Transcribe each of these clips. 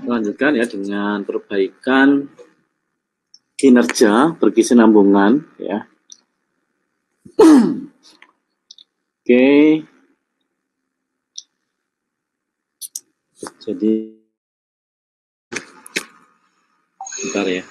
lanjutkan ya dengan perbaikan kinerja berkesinambungan ya. Oke. Jadi bentar ya.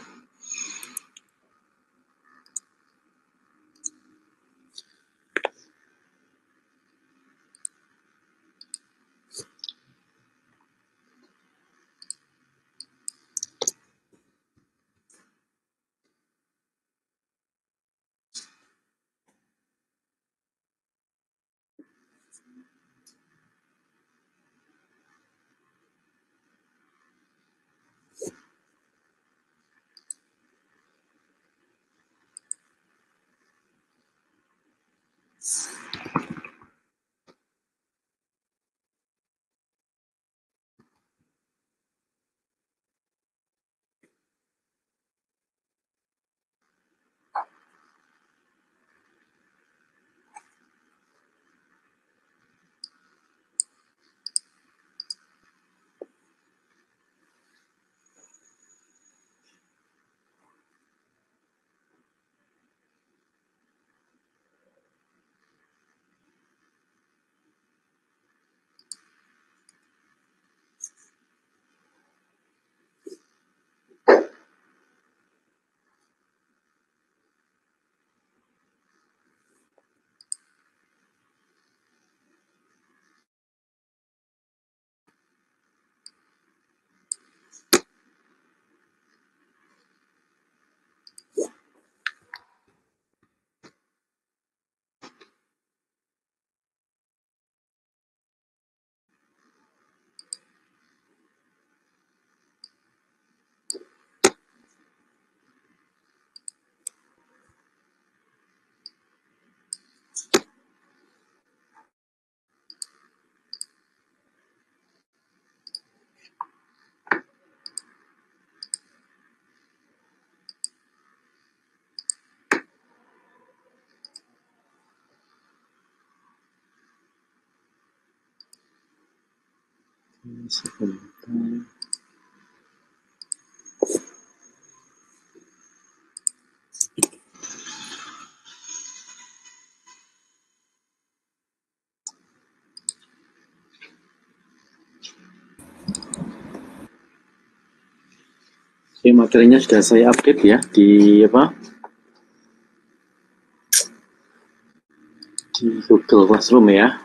Sebentar. Oke, materinya sudah saya update ya di di Google Classroom ya.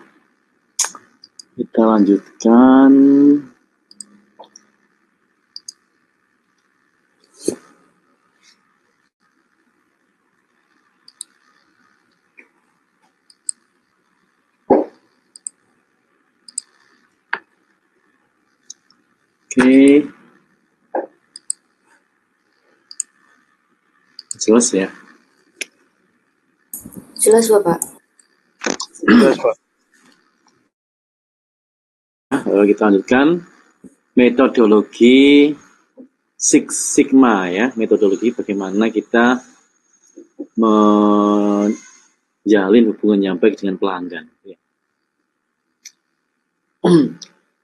Kita lanjutkan. Oke. Jelas ya? Jelas, Bapak. Jelas, Pak. Kita lanjutkan metodologi Six Sigma ya, metodologi bagaimana kita menjalin hubungan yang baik dengan pelanggan. Ya.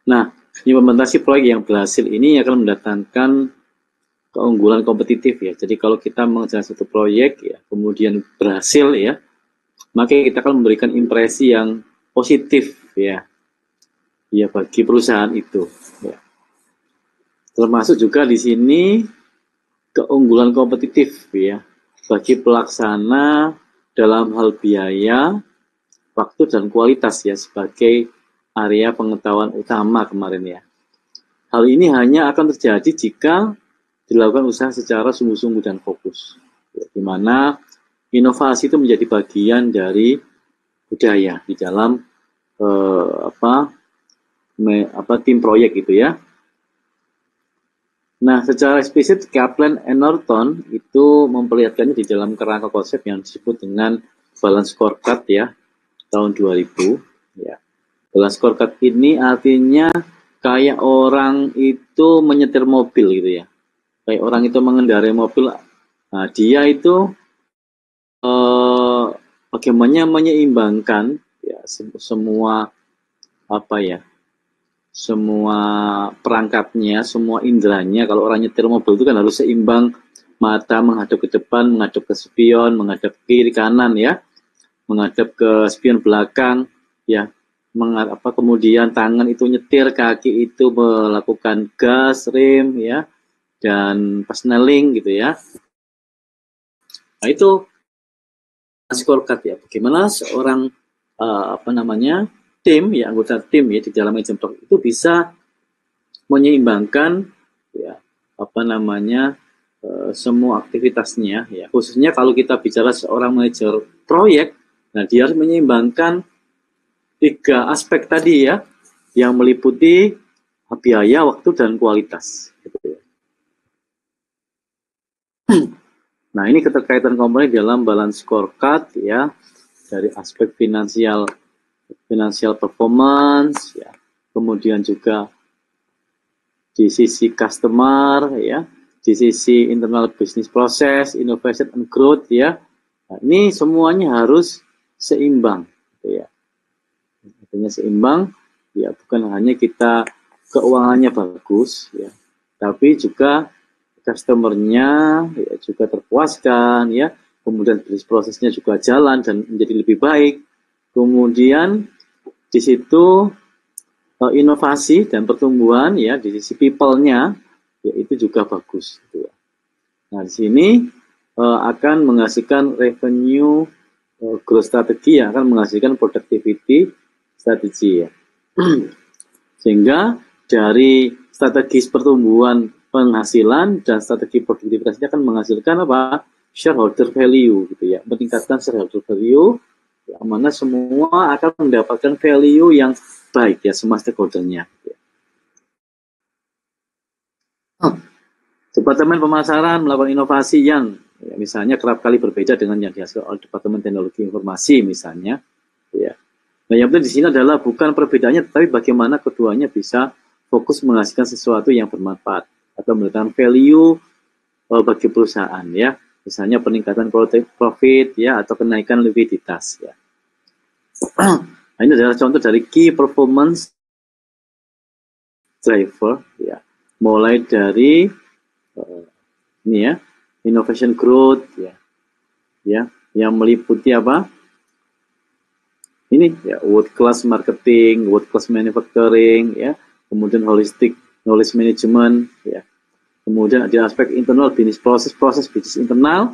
Nah, implementasi proyek yang berhasil ini akan mendatangkan keunggulan kompetitif ya. Jadi kalau kita mengerjakan satu proyek ya, kemudian berhasil ya, maka kita akan memberikan impresi yang positif ya, ya bagi perusahaan itu. Ya. Termasuk juga di sini keunggulan kompetitif ya bagi pelaksana dalam hal biaya, waktu dan kualitas ya sebagai area pengetahuan utama kemarin ya. Hal ini hanya akan terjadi jika dilakukan usaha secara sungguh-sungguh dan fokus. Ya, di mana inovasi itu menjadi bagian dari budaya di dalam tim proyek gitu ya. Nah, secara eksplisit Kaplan and Norton itu memperlihatkannya di dalam kerangka konsep yang disebut dengan balance scorecard ya, tahun 2000 ya. Balance scorecard ini artinya kayak orang itu menyetir mobil gitu ya. Kayak orang itu mengendarai mobil. Nah, dia itu bagaimana menyeimbangkan ya semua semua perangkatnya, semua inderanya. Kalau orang nyetir mobil itu kan harus seimbang, mata menghadap ke depan, menghadap ke spion, menghadap ke kiri kanan ya, menghadap ke spion belakang ya. Kemudian tangan itu nyetir, kaki itu melakukan gas, rem ya, dan pasneling gitu ya. Nah itu scorecard ya. Bagaimana seorang tim ya, anggota tim ya di dalam agent talk itu bisa menyeimbangkan ya semua aktivitasnya ya. Khususnya kalau kita bicara seorang manajer proyek, nah dia harus menyeimbangkan 3 aspek tadi ya, yang meliputi biaya, waktu, dan kualitas. Gitu ya. Nah ini keterkaitan komponen dalam balance scorecard ya, dari aspek financial performance ya, kemudian juga di sisi customer ya, di sisi internal business process, innovation and growth ya. Nah, ini semuanya harus seimbang gitu ya. Artinya seimbang ya, bukan hanya kita keuangannya bagus ya, tapi juga customer-nya ya juga terpuaskan ya, kemudian bisnis prosesnya juga jalan dan menjadi lebih baik. Kemudian di situ inovasi dan pertumbuhan ya, di sisi people-nya ya itu juga bagus gitu ya. Nah, di sini akan menghasilkan revenue growth strategi yang akan menghasilkan productivity strategi ya. Sehingga dari strategi pertumbuhan penghasilan dan strategi produktivitasnya akan menghasilkan apa? Shareholder value gitu ya. Meningkatkan shareholder value yang mana semua akan mendapatkan value yang baik ya, semua stakeholder-nya. Departemen pemasaran melakukan inovasi yang ya, misalnya kerap kali berbeda dengan yang dihasilkan oleh Departemen Teknologi Informasi misalnya. Ya. Nah, yang penting di sini adalah bukan perbedaannya, tetapi bagaimana keduanya bisa fokus menghasilkan sesuatu yang bermanfaat atau mendatangkan value bagi perusahaan ya. Misalnya peningkatan profit ya, atau kenaikan likuiditas ya. Nah, ini adalah contoh dari key performance driver ya. Mulai dari ini ya, innovation growth ya, yang meliputi apa? Ini ya, world class marketing, world class manufacturing ya, kemudian holistic knowledge management ya, kemudian ada aspek internal bisnis proses bisnis internal,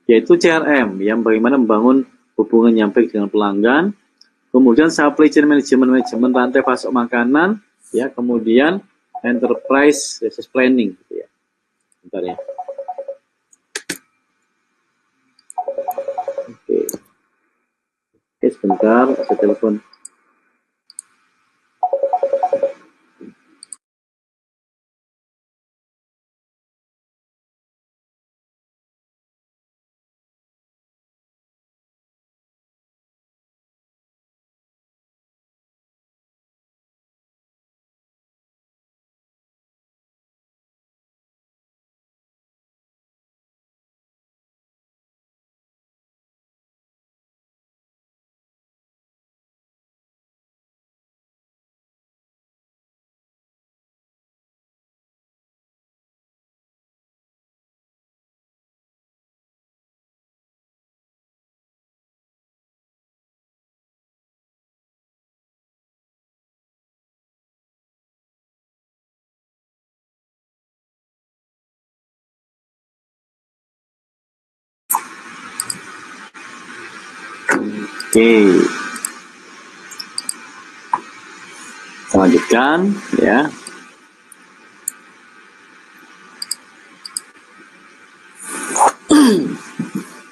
yaitu CRM yang bagaimana membangun hubungan yang baik dengan pelanggan, kemudian supply chain management rantai pasok makanan ya, kemudian enterprise resource planning gitu ya. Bentar ya. Oke, sebentar, ada telepon. Oke, lanjutkan ya.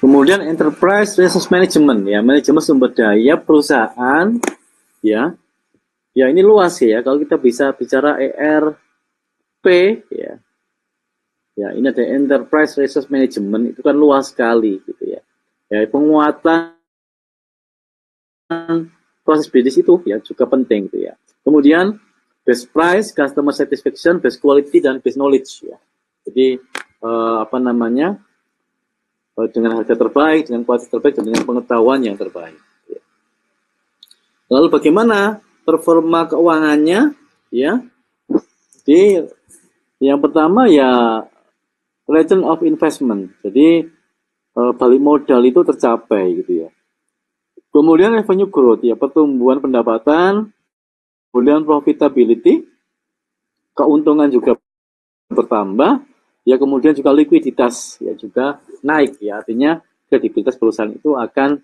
Kemudian enterprise resource management ya, manajemen sumber daya perusahaan ya. Ya ini luas ya, kalau kita bisa bicara ERP ya. Ya, ini ada enterprise resource management, itu kan luas sekali gitu ya. Ya, penguatan proses bisnis itu ya juga penting gitu ya. Kemudian best price, customer satisfaction, best quality, dan best knowledge ya. Jadi dengan harga terbaik, dengan kualitas terbaik, dan dengan pengetahuan yang terbaik. Ya. Lalu bagaimana performa keuangannya? ya. Jadi yang pertama ya return of investment. Jadi balik modal itu tercapai gitu ya. Kemudian revenue growth ya, pertumbuhan pendapatan, kemudian profitability, keuntungan juga bertambah, ya kemudian juga likuiditas ya juga naik ya, artinya kredibilitas perusahaan itu akan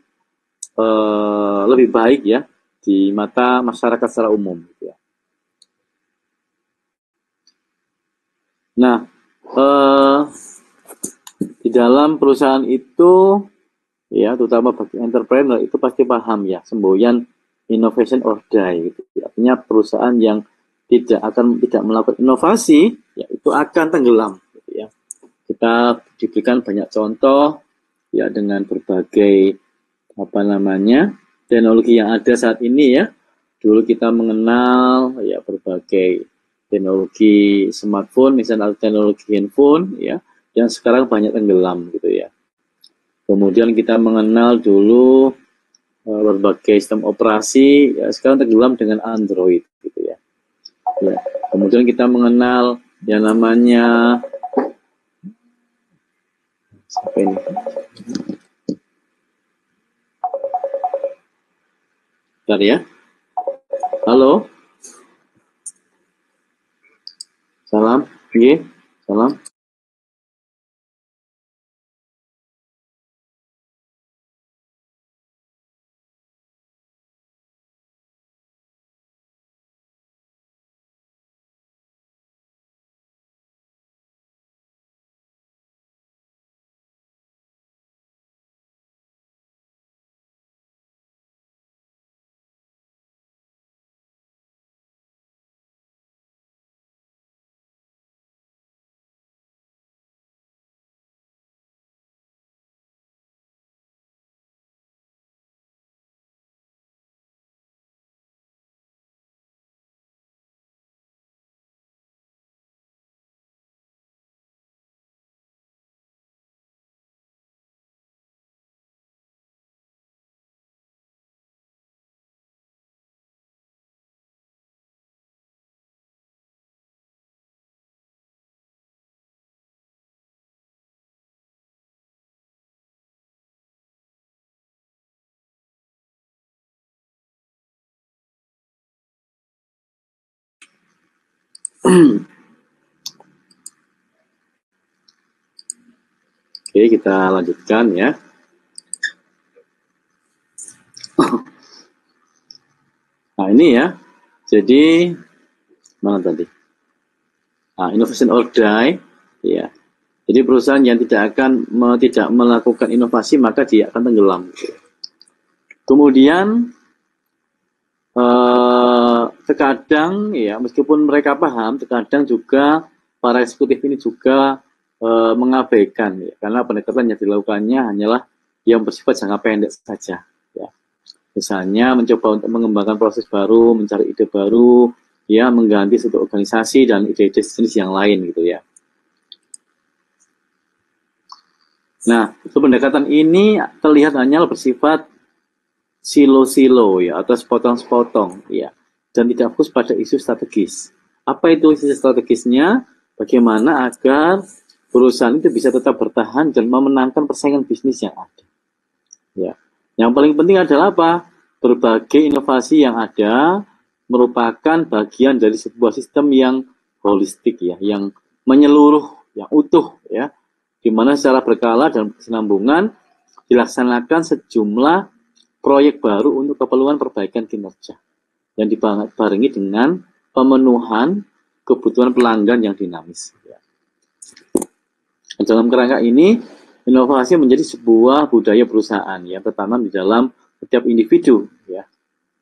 lebih baik ya di mata masyarakat secara umum gitu ya. Nah, di dalam perusahaan itu ya, terutama bagi entrepreneur itu pasti paham ya semboyan innovation or die gitu. Artinya perusahaan yang tidak melakukan inovasi ya itu akan tenggelam gitu ya. Kita diberikan banyak contoh ya dengan berbagai teknologi yang ada saat ini ya. Dulu kita mengenal ya berbagai teknologi smartphone, misalnya teknologi handphone ya, yang sekarang banyak tenggelam gitu ya. Kemudian kita mengenal dulu berbagai sistem operasi, ya sekarang tenggelam dengan Android gitu ya. Ya. Kemudian kita mengenal yang namanya siapa ini? Bentar ya. Halo. Salam. Iya, salam. Oke, kita lanjutkan ya. Nah, ini ya. Jadi mana tadi? Nah, innovation or die ya. Jadi perusahaan yang tidak melakukan inovasi maka dia akan tenggelam. Kemudian terkadang ya meskipun mereka paham, terkadang juga para eksekutif ini juga mengabaikan ya, karena pendekatan yang dilakukannya hanyalah yang bersifat jangka pendek saja ya. Misalnya mencoba untuk mengembangkan proses baru, mencari ide baru ya, mengganti suatu organisasi dan ide-ide jenis yang lain gitu ya. Nah, pendekatan ini terlihat hanya bersifat silo-silo ya, atau sepotong-sepotong ya, dan tidak fokus pada isu strategis. Apa itu isu strategisnya? Bagaimana agar perusahaan itu bisa tetap bertahan dan memenangkan persaingan bisnis yang ada. Ya, yang paling penting adalah apa? Berbagai inovasi yang ada merupakan bagian dari sebuah sistem yang holistik ya, yang menyeluruh, yang utuh ya, di mana secara berkala dan berkesinambungan dilaksanakan sejumlah proyek baru untuk keperluan perbaikan kinerja yang dibarengi dengan pemenuhan kebutuhan pelanggan yang dinamis. Ya. Dalam kerangka ini, inovasi menjadi sebuah budaya perusahaan yang tertanam di dalam setiap individu. Ya.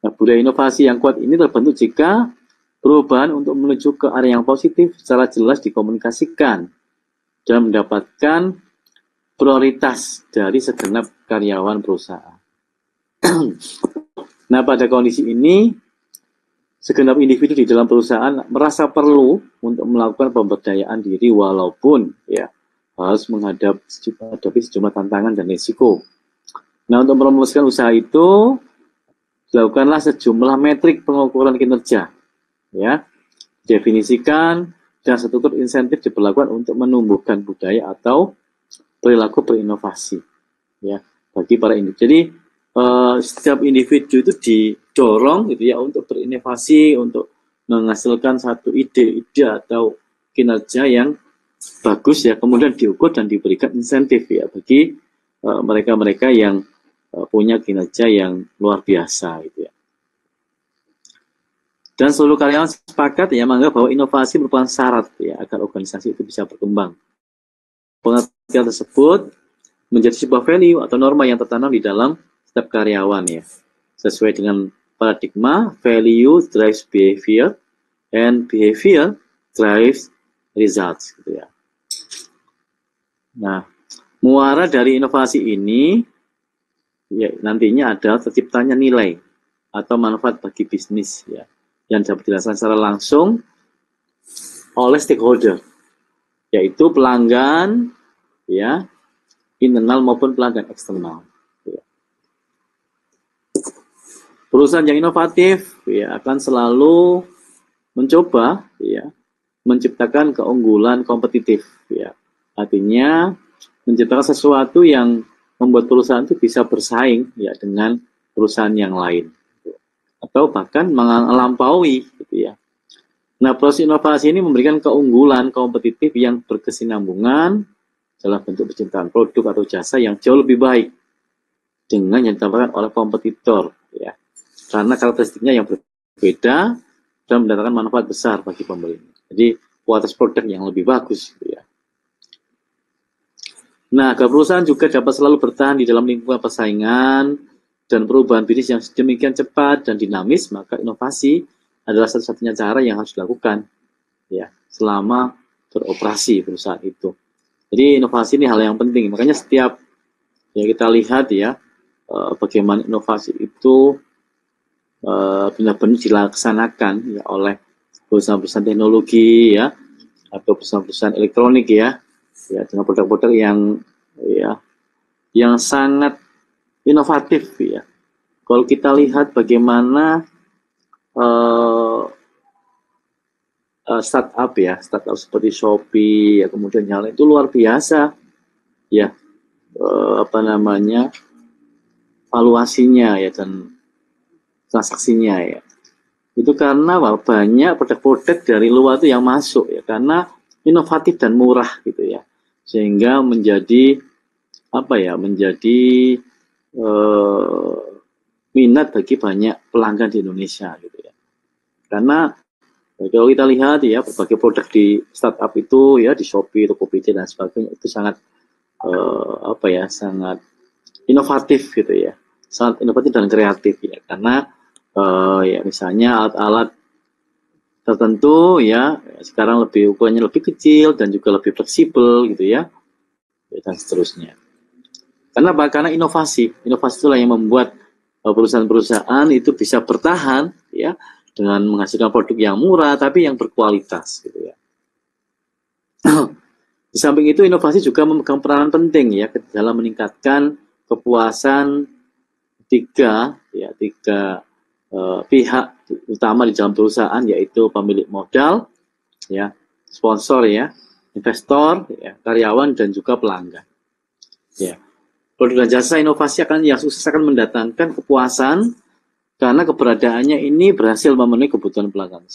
Nah, budaya inovasi yang kuat ini terbentuk jika perubahan untuk menuju ke arah yang positif secara jelas dikomunikasikan dan mendapatkan prioritas dari segenap karyawan perusahaan. Nah, pada kondisi ini, segenap individu di dalam perusahaan merasa perlu untuk melakukan pemberdayaan diri walaupun ya harus menghadapi sejumlah tantangan dan risiko. Nah, untuk merumuskan usaha itu, dilakukanlah sejumlah metrik pengukuran kinerja. Ya, didefinisikan dan struktur insentif diberlakukan untuk menumbuhkan budaya atau perilaku berinovasi ya bagi para individu. Jadi setiap individu itu didorong gitu ya untuk berinovasi, untuk menghasilkan satu ide atau kinerja yang bagus ya, kemudian diukur dan diberikan insentif ya bagi mereka-mereka yang punya kinerja yang luar biasa gitu ya. Dan seluruh karyawan sepakat ya menganggap bahwa inovasi merupakan syarat ya agar organisasi itu bisa berkembang. Pengertian tersebut menjadi sebuah value atau norma yang tertanam di dalam setiap karyawan ya. Sesuai dengan paradigma value drives behavior and behavior drives results gitu ya. Nah, muara dari inovasi ini ya nantinya adalah terciptanya nilai atau manfaat bagi bisnis ya yang dapat dirasakan secara langsung oleh stakeholder, yaitu pelanggan ya, internal maupun pelanggan eksternal. Ya. Perusahaan yang inovatif ya akan selalu mencoba ya menciptakan keunggulan kompetitif ya. Artinya menciptakan sesuatu yang membuat perusahaan itu bisa bersaing ya dengan perusahaan yang lain atau bahkan melampaui gitu ya. Nah, proses inovasi ini memberikan keunggulan kompetitif yang berkesinambungan dalam bentuk penciptaan produk atau jasa yang jauh lebih baik dengan yang ditawarkan oleh kompetitor ya. Karena karakteristiknya yang berbeda dan mendatangkan manfaat besar bagi pembeli. Jadi kualitas produk yang lebih bagus gitu ya. Nah, agar perusahaan juga dapat selalu bertahan di dalam lingkungan persaingan dan perubahan bisnis yang sedemikian cepat dan dinamis, maka inovasi adalah satu-satunya cara yang harus dilakukan ya selama beroperasi perusahaan itu. Jadi inovasi ini hal yang penting. Makanya setiap ya kita lihat ya bagaimana inovasi itu benar-benar dilaksanakan ya oleh perusahaan-perusahaan teknologi ya atau perusahaan-perusahaan elektronik ya dengan produk-produk yang sangat inovatif ya. Kalau kita lihat bagaimana startup seperti Shopee ya kemudian yang lain itu luar biasa ya valuasinya ya dan transaksinya ya. Itu karena banyak produk-produk dari luar itu yang masuk ya karena inovatif dan murah gitu ya. Sehingga menjadi minat bagi banyak pelanggan di Indonesia gitu ya. Karena kalau kita lihat ya berbagai produk di startup itu ya di Shopee, Tokopedia dan sebagainya itu sangat sangat inovatif gitu ya. Sangat inovatif dan kreatif ya karena ya misalnya alat-alat tertentu ya sekarang ukurannya lebih kecil dan juga lebih fleksibel gitu ya dan seterusnya. Karena inovasi itulah yang membuat perusahaan-perusahaan itu bisa bertahan ya dengan menghasilkan produk yang murah tapi yang berkualitas gitu ya. Di samping itu inovasi juga memegang peranan penting ya dalam meningkatkan kepuasan tiga pihak utama di dalam perusahaan yaitu pemilik modal ya, sponsor ya, investor ya, karyawan dan juga pelanggan. Ya. Produk dan jasa inovasi yang sukses akan mendatangkan kepuasan karena keberadaannya ini berhasil memenuhi kebutuhan pelanggan.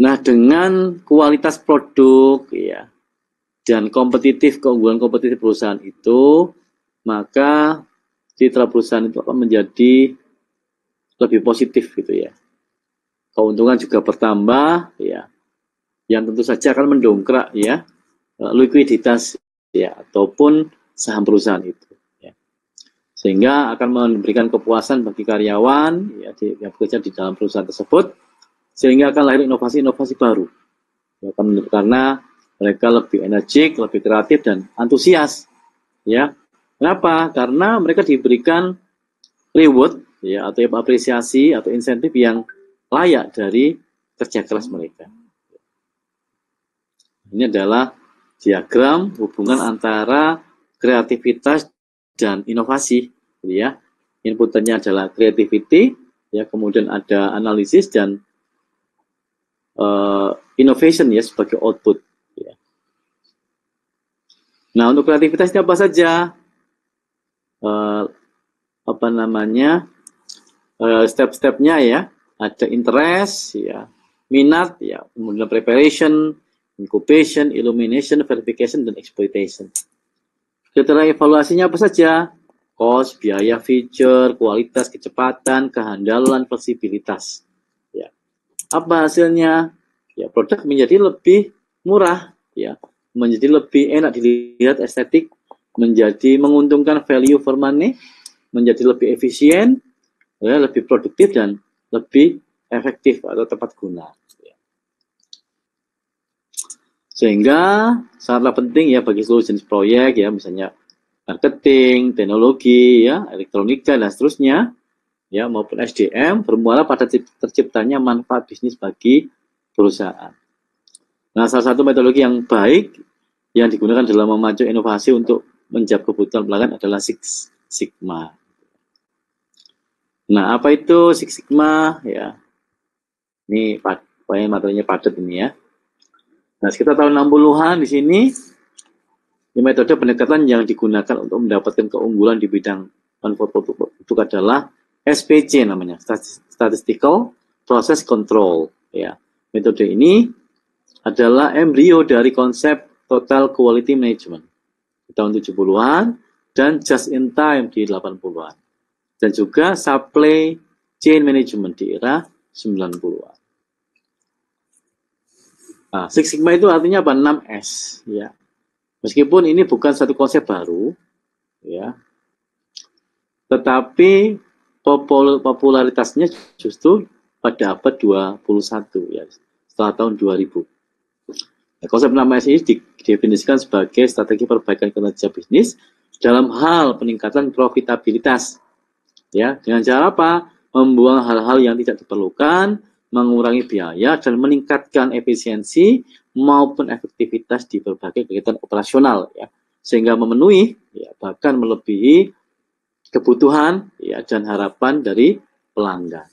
Nah, dengan kualitas produk ya dan keunggulan kompetitif perusahaan itu, maka citra perusahaan itu akan menjadi lebih positif gitu ya. Keuntungan juga bertambah ya. Yang tentu saja akan mendongkrak ya likuiditas ya ataupun saham perusahaan itu ya. Sehingga akan memberikan kepuasan bagi karyawan ya yang bekerja di dalam perusahaan tersebut sehingga akan lahir inovasi-inovasi baru ya, karena mereka lebih energik, lebih kreatif dan antusias ya. Kenapa? Karena mereka diberikan reward ya atau apresiasi atau insentif yang layak dari kerja keras mereka. Ini adalah diagram hubungan antara kreativitas dan inovasi, gitu ya. Inputannya adalah creativity, ya, kemudian ada analisis dan innovation ya sebagai output. Ya. Nah, untuk kreativitas apa saja? Step-stepnya ya, ada interest ya, minat ya, kemudian preparation, incubation, illumination, verification, dan exploitation. Kriteria evaluasinya apa saja? Cost, biaya, feature, kualitas, kecepatan, kehandalan, fleksibilitas. Ya. Apa hasilnya? Ya, produk menjadi lebih murah, ya, menjadi lebih enak dilihat estetik, menjadi menguntungkan value for money, menjadi lebih efisien, ya, lebih produktif dan lebih efektif atau tepat guna. Sehingga sangatlah penting ya bagi seluruh jenis proyek ya, misalnya marketing, teknologi, ya, elektronika dan seterusnya, ya, maupun SDM bermuara pada terciptanya manfaat bisnis bagi perusahaan. Nah, salah satu metodologi yang baik yang digunakan dalam memacu inovasi untuk menjawab kebutuhan pelanggan adalah Six Sigma. Nah, apa itu Six Sigma? Ya, ini materinya padat ini ya. Nah, sekitar tahun 60-an di sini, metode pendekatan yang digunakan untuk mendapatkan keunggulan di bidang manufaktur itu adalah SPC namanya, Statistical Process Control. Ya, metode ini adalah embrio dari konsep Total Quality Management di tahun 70-an dan Just in Time di 80-an. Dan juga Supply Chain Management di era 90-an. Nah, Six Sigma itu artinya apa? 6S. Ya. Meskipun ini bukan satu konsep baru, ya, tetapi popularitasnya justru pada abad 21, ya, setelah tahun 2000. Nah, konsep 6S ini didefinisikan sebagai strategi perbaikan kinerja bisnis dalam hal peningkatan profitabilitas. Ya, dengan cara apa? Membuang hal-hal yang tidak diperlukan, mengurangi biaya, dan meningkatkan efisiensi maupun efektivitas di berbagai kegiatan operasional, ya, sehingga memenuhi, ya, bahkan melebihi kebutuhan, ya, dan harapan dari pelanggan.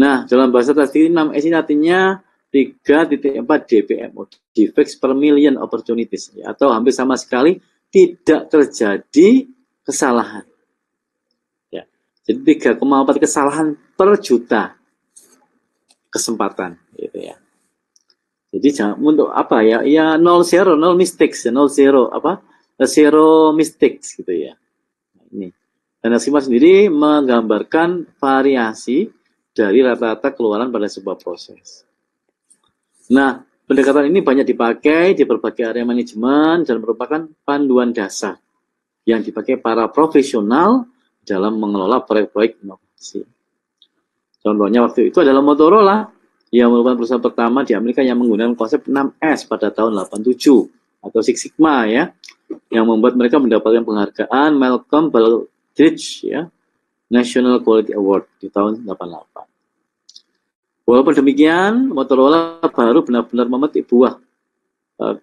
Nah, dalam bahasa tadi 6S ini artinya 3.4 DPMO, defects per million opportunities, ya, atau hampir sama sekali tidak terjadi kesalahan. Ya, jadi 3,4 kesalahan per juta kesempatan, gitu ya. Jadi jangan untuk apa ya? Ya no mistakes, no zero mistakes gitu ya. Ini. Dan Sigma sendiri menggambarkan variasi dari rata-rata keluaran pada sebuah proses. Nah, pendekatan ini banyak dipakai di berbagai area manajemen dan merupakan panduan dasar yang dipakai para profesional dalam mengelola proyek-proyek inovasi. Contohnya waktu itu adalah Motorola yang merupakan perusahaan pertama di Amerika yang menggunakan konsep 6S pada tahun 87 atau Six Sigma ya, yang membuat mereka mendapatkan penghargaan Malcolm Baldrige ya, National Quality Award di tahun 88. Walaupun demikian, Motorola baru benar-benar memetik buah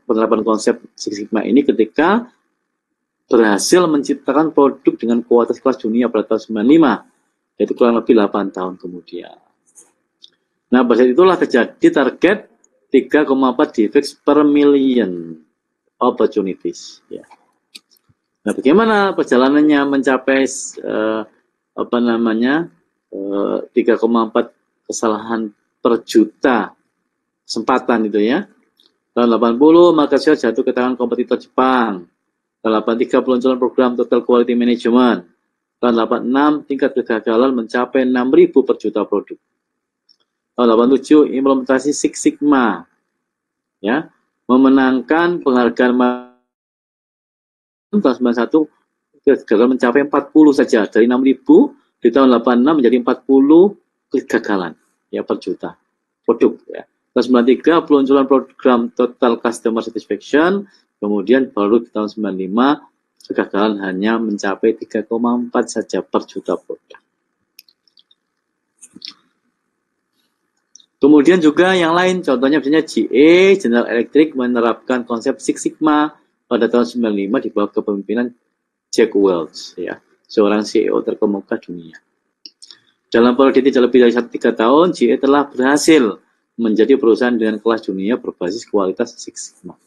penerapan konsep Six Sigma ini ketika berhasil menciptakan produk dengan kualitas kelas dunia pada tahun 95. Yaitu kurang lebih 8 tahun kemudian. Nah, pada itulah terjadi target 3,4 defects per million opportunities. Ya. Nah, bagaimana perjalanannya mencapai 3,4 kesalahan per juta kesempatan itu ya. Tahun 80 market share jatuh ke tangan kompetitor Jepang. Tahun 83 peluncuran program Total Quality Management. Tahun 86 tingkat kegagalan mencapai 6.000 per juta produk. Tahun 87 implementasi Six Sigma, ya, memenangkan penghargaan tahun 91 kegagalan mencapai 40 saja dari 6.000 di tahun 86 menjadi 40 kegagalan ya per juta produk ya. Tahun 93 peluncuran program Total Customer Satisfaction, kemudian baru di tahun 95 kegagalan hanya mencapai 3,4 saja per juta produk. Kemudian juga yang lain, contohnya misalnya GE, General Electric menerapkan konsep Six Sigma pada tahun 95 di bawah kepemimpinan Jack Welch, ya, seorang CEO terkemuka dunia. Dalam periode tidak lebih dari 3 tahun, GE telah berhasil menjadi perusahaan dengan kelas dunia berbasis kualitas Six Sigma.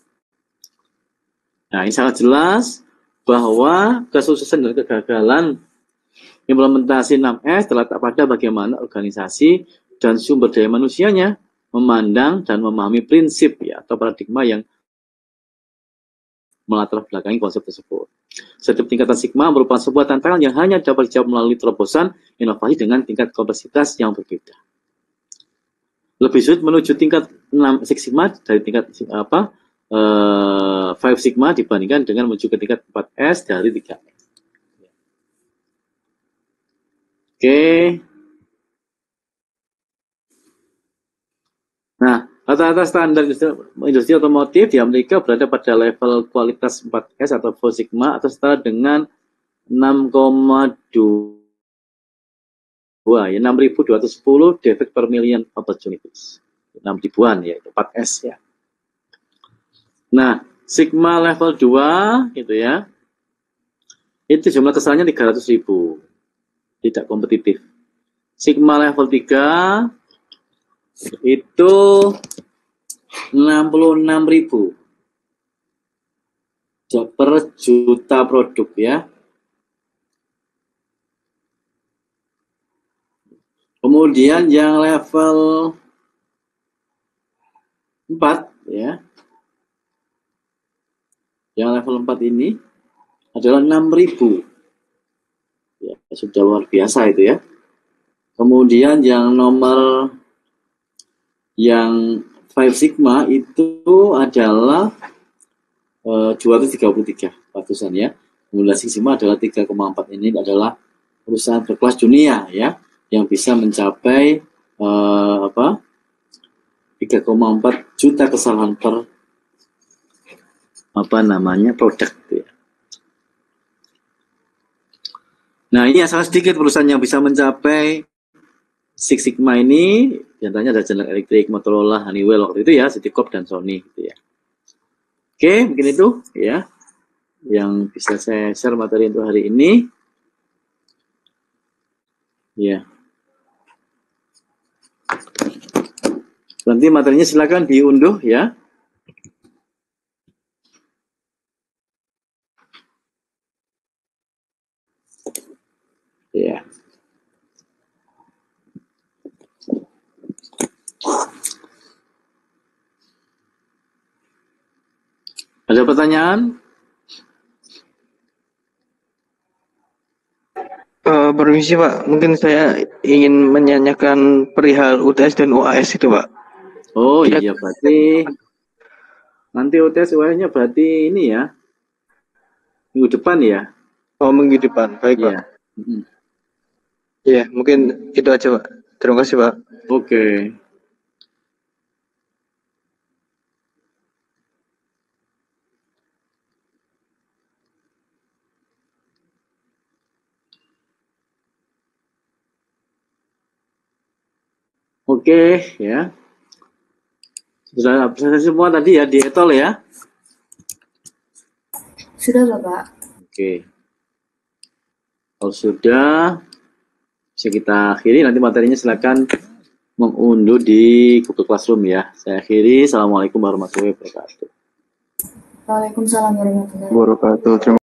Nah, ini sangat jelas bahwa kesuksesan dan kegagalan implementasi 6S terletak pada bagaimana organisasi dan sumber daya manusianya memandang dan memahami prinsip ya atau paradigma yang melatar belakangi konsep tersebut. Setiap tingkatan Sigma merupakan sebuah tantangan yang hanya dapat dijawab melalui terobosan inovasi dengan tingkat kompleksitas yang berbeda. Lebih sulit menuju tingkat 6 Six Sigma dari tingkat 5 Sigma dibandingkan dengan menuju ke tingkat 4S dari 3S. Oke. Nah, rata-rata standar industri otomotif di Amerika berada pada level kualitas 4S atau 4 Sigma atau setara dengan 6,2 ya, 6.210 defect per million opportunities. 6.000-an ya, itu 4S ya. Nah, Sigma level 2 gitu ya. Itu jumlah kesalahannya 300.000. Tidak kompetitif. Sigma level 3 itu 66.000 per juta produk ya. Kemudian yang level 4 ya. Yang level 4 ini adalah 6.000. Ya, sudah luar biasa itu ya. Kemudian yang nomor yang 5 Sigma itu adalah 233 ratusan ya. Kemudian Six Sigma adalah 3,4. Ini adalah perusahaan berkelas dunia ya yang bisa mencapai 3,4 juta kesalahan per produk ya. Nah, ini sangat sedikit perusahaan yang bisa mencapai Six Sigma ini, diantaranya ada General Electric, Motorola, Honeywell waktu itu ya, Citycorp dan Sony gitu ya. Oke, mungkin itu ya yang bisa saya share materi untuk hari ini. Ya. Nanti materinya silakan diunduh ya. Ya. Ada pertanyaan? Permisi Pak, mungkin saya ingin menanyakan perihal UTS dan UAS itu Pak. Oh iya, berarti nanti UTS UAS-nya berarti ini ya, minggu depan ya? Oh, minggu depan, baik Pak. Iya, mungkin itu aja Pak. Terima kasih Pak. Oke. Oke, ya. Sudah selesai semua tadi ya di etol ya? Sudah Bapak. Oke. Kalau sudah, bisa kita akhiri. Nanti materinya silakan mengunduh di Google Classroom ya. Saya akhiri. Assalamualaikum warahmatullahi wabarakatuh. Waalaikumsalam warahmatullahi Wabarakatuh. Terima